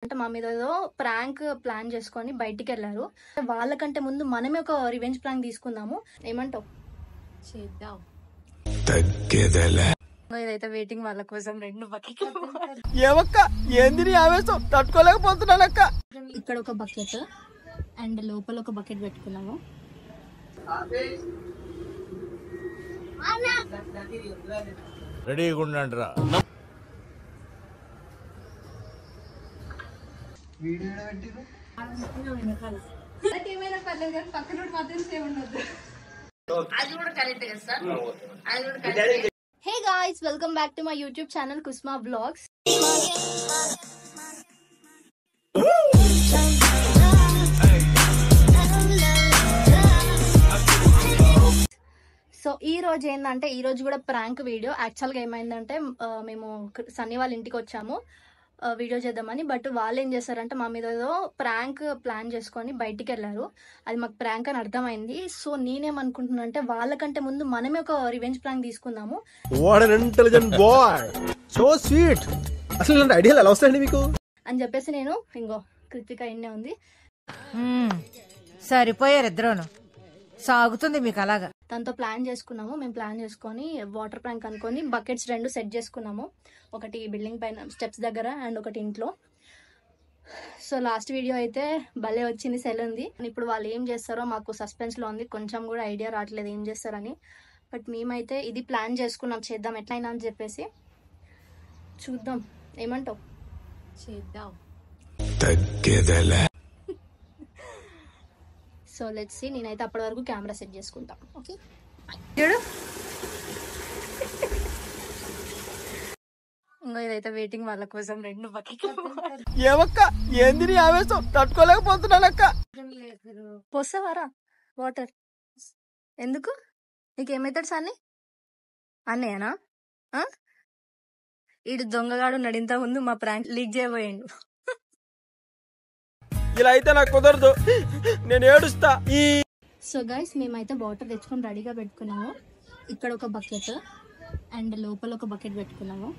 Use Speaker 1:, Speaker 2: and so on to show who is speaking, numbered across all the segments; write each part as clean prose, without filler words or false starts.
Speaker 1: అంటే మా మీద ఏదో ప్రాంక్ ప్లాన్ చేసుకొని బయటికి వెళ్ళారు. వాళ్ళకంటే ముందు మనమే ఒక రివెంజ్ ప్రాంక్ తీసుకుందాము. ఏమంటావు?
Speaker 2: చేద్దాం.
Speaker 1: ఇదైతే వెయిటింగ్ వాళ్ళ కోసం 2 బకెట్.
Speaker 3: ఏంది ఆవేశం తట్టుకోలేకపోతున్నానక్క.
Speaker 1: ఇక్కడ ఒక బకెట్ అండ్ లోపల ఒక బకెట్ పెట్టుకున్నాము.
Speaker 4: రెడీగా ఉండండిరా.
Speaker 1: Hey guys, welcome back to my YouTube channel Kusma Vlogs. So ఈ రోజు ఏంటంటే ఈ రోజు కూడా ప్రాంక్ వీడియో. యాక్చువల్గా ఏమైందంటే మేము సన్నీ వాళ్ళ ఇంటికి వచ్చాము వీడియో చేద్దామని. బట్ వాళ్ళు ఏం చేస్తారంటే మా మీద ఏదో ప్రాంక్ ప్లాన్ చేసుకొని బయటికి వెళ్ళారు. అది మాకు ప్రాంక్ అని అర్థమైంది. సో నేనేమనుకుంటున్నా అంటే వాళ్ళకంటే ముందు మనమే ఒక రివెంజ్ ప్రాంక్ తీసుకుందాము.
Speaker 3: What N intelligent boy, so sweet. అసలు ఇలాంటి ఐడియాలు ఎలా వస్తాయండి మీకు
Speaker 1: అని చెప్పేసి నేను ఇంకో కృతిక ఇన్నే ఉంది,
Speaker 2: సరిపోయారు ఇద్దరును. సాగుతుంది మీకు అలాగా.
Speaker 1: తనతో ప్లాన్ చేసుకున్నాము. మేము ప్లాన్ చేసుకొని వాటర్ ప్రాంక్ అనుకొని బకెట్స్ 2 సెట్ చేసుకున్నాము. ఒకటి బిల్డింగ్ పైన స్టెప్స్ దగ్గర అండ్ ఒకటి ఇంట్లో. సో లాస్ట్ వీడియో అయితే భలే వచ్చింది, సెల్ ఉంది. ఇప్పుడు వాళ్ళు ఏం చేస్తారో మాకు సస్పెన్స్లో ఉంది. కొంచెం కూడా ఐడియా రావట్లేదు ఏం చేస్తారని. బట్ మేమైతే ఇది ప్లాన్ చేసుకున్నాం, చేద్దాం ఎట్లయినా అని చెప్పేసి. చూద్దాం, ఏమంటావు?
Speaker 2: చేద్దాం.
Speaker 1: So let's see. నేనైతే అప్పటి వరకు కెమెరా సెట్ చేసుకుంటాం. ఓకే ఇంకా ఇదైతే వెయిటింగ్ వాళ్ళ కోసం 2 బకెట్.
Speaker 3: ఏంది ఆవేశం తట్టుకోలేకపోతున్నానక్క.
Speaker 1: పోస్తావారా వాటర్? ఎందుకు? నీకేమవుతాడు సాన్ని? అన్నయ్యనా? ఈడు దొంగగాడు ఉన్నాడు. ఇంత ముందు మా ప్రాంక్ లీక్ చేయబోయాడు.
Speaker 3: ఇలా అయితే నాకు కుదరదు, నేను ఏడుస్తా.
Speaker 1: సో గైస్, మేమైతే వాటర్ తెచ్చుకొని రెడీగా పెట్టుకున్నాము. ఇక్కడ ఒక బకెట్ అండ్ లోపల ఒక బకెట్ పెట్టుకున్నాము.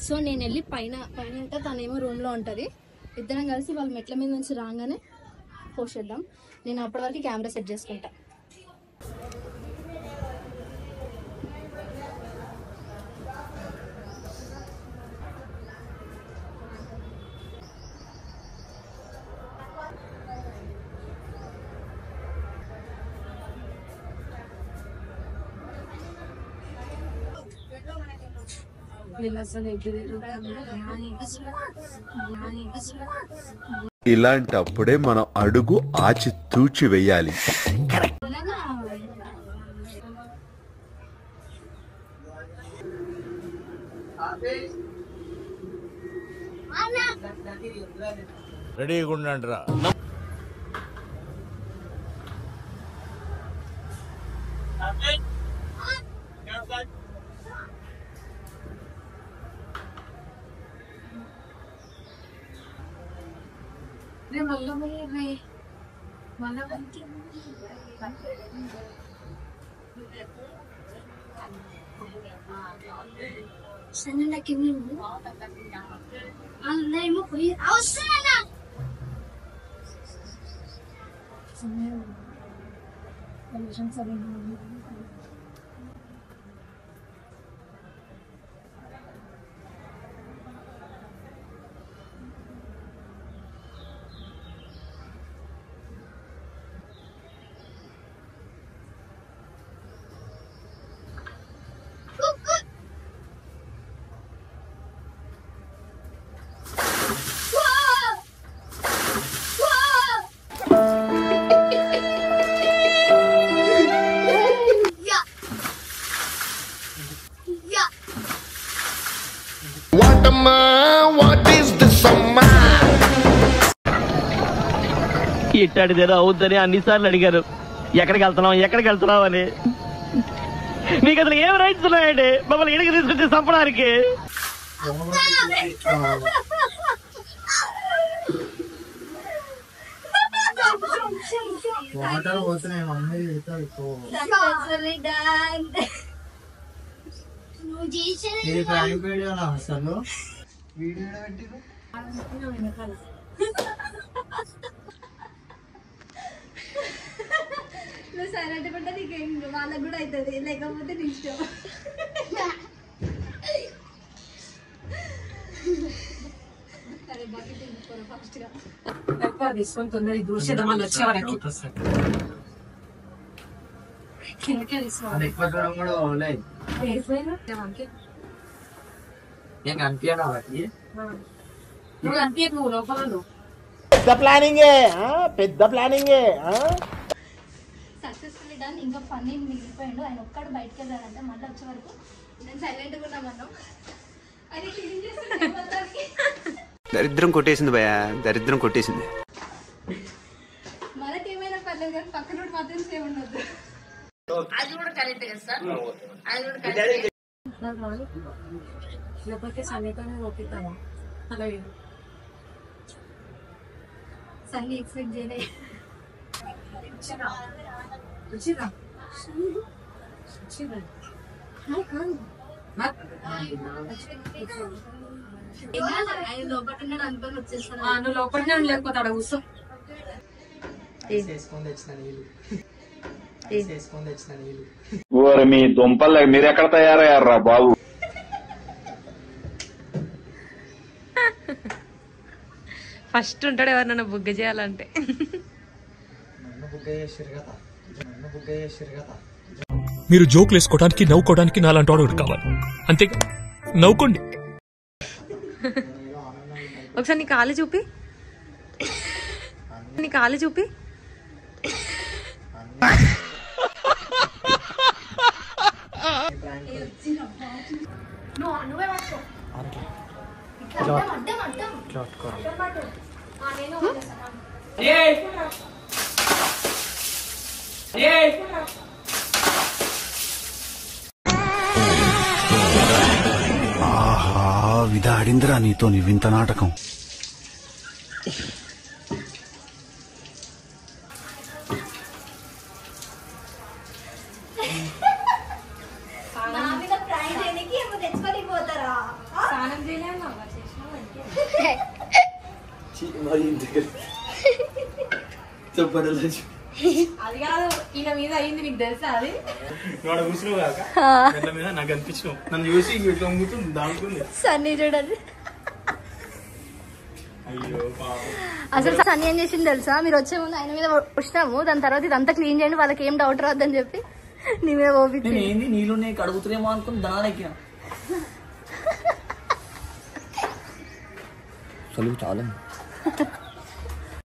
Speaker 1: సో నేను వెళ్ళి పైన ఉంటే తనేమో రూమ్లో ఉంటుంది. ఇద్దరం కలిసి వాళ్ళ మెట్ల మీద నుంచి రాగానే పోసేద్దాం. నేను అప్పటి వరకు కెమెరా సెట్ చేసుకుంటా.
Speaker 5: ఇలాంటప్పుడే మనం అడుగు ఆచి తూచి వెయ్యాలి.
Speaker 4: రెడీగా ఉండండిరా.
Speaker 6: ఇట్టాడిదేదో అవుద్దని అన్నిసార్లు అడిగారు. ఎక్కడికి వెళ్తున్నావు అని. మీకు అసలు ఏం రైట్స్ ఉన్నాయండి మమ్మల్ని ఇడికి తీసుకొచ్చి చంపడానికి?
Speaker 7: వాటర్ పోతున్నాయి మమ్మీ. ఇది ప్రాంక్ వీడియో అసలు వీడియో పెట్టిరు.
Speaker 1: నువ్వు సైలెంట్ ఉంటే నీకేం వాళ్ళకి కూడా అవుతుంది, లేకపోతే నీ ఇష్టం. సరే బకెట్ తీసుకోరు ఫస్ట్గా.
Speaker 7: తీసుకొని తొందర దూసేద్దామని వచ్చే వరకు కిందకే తీసుకోవాలి. నువ్వు అనిపించదు, నువ్వు లోపల
Speaker 1: సక్సెస్ఫుల్లీ డన్. ఇంకా ఫన్నీ మిగిలిపోయాడు, ఆయన ఒక్కడు బయటకు వెళ్ళాడంటే మళ్ళీ వచ్చే వరకు నేను సైలెంట్గా ఉన్నామన్నాం. అది క్లీన్ చేస్తుంటే మొత్తానికి
Speaker 8: దరిద్రం కొట్టేసింది భయ, దరిద్రం కొట్టేసింది.
Speaker 1: మనకి ఏమైనా పర్లేదు కానీ పక్కన మాత్రం సేమ్ ఉండదు.
Speaker 7: అది కూడా కరెక్ట్ కదా సార్, అది కూడా కరెక్ట్. లేకపోతే సమీపంగా ఒప్పిస్తాము. అలాగే
Speaker 1: సన్నీ ఎక్స్పెక్ట్ చేయలే. ఆయన లోపల ఉన్నాడు అనుకొని వచ్చేస్తాను.
Speaker 7: నువ్వు లోపలనే లేకపోతే అక్కడ కూర్చో.
Speaker 5: మీ దుంపలు మీరెక్కడ తయారయ్యారా బాబు?
Speaker 9: ఫస్ట్ ఉంటాడు ఎవరినైనా బుగ్గ చేయాలంటే.
Speaker 10: మీరు జోకులు వేసుకోవడానికి నవ్వుకోవడానికి నాలాంటి వాడు కావాలి, అంతే. నవ్వుకోండి.
Speaker 9: ఒకసారి నీ కాలు చూపి, నీ కాలు చూపి.
Speaker 1: నువ్వే పట్టుకో. అడ్డం అడ్డం నేను
Speaker 5: ఆహా, విధాడిందిరా నీతో నీ వింత నాటకం.
Speaker 1: నా మీద ప్రాంక్ చేయడానికి ఏమో తెచ్చుకొని పోతారా?
Speaker 7: స్నానం చేయలేము అది కాదు, ఈయన మీద అయింది, నీకు తెలుసా? అది
Speaker 3: నాకు అనిపించినావు, నన్ను చూసి ఇట్లా అమ్ముతుంది దాడుతుంది.
Speaker 1: సన్నీ చూడండి.
Speaker 3: అయ్యో
Speaker 1: అసలు సన్నీ ఏం చేసింది తెలుసా? మీరు వచ్చే ముందు ఆయన మీద వచ్చినాము, దాని తర్వాత ఇదంతా క్లీన్ చేయండి, వాళ్ళకి ఏం డౌట్ రావద్దని చెప్పి నీ మీద ఓపించి
Speaker 6: ఏంది నీళ్ళు కడుగుతున్నామో అనుకుని దానికి చాలా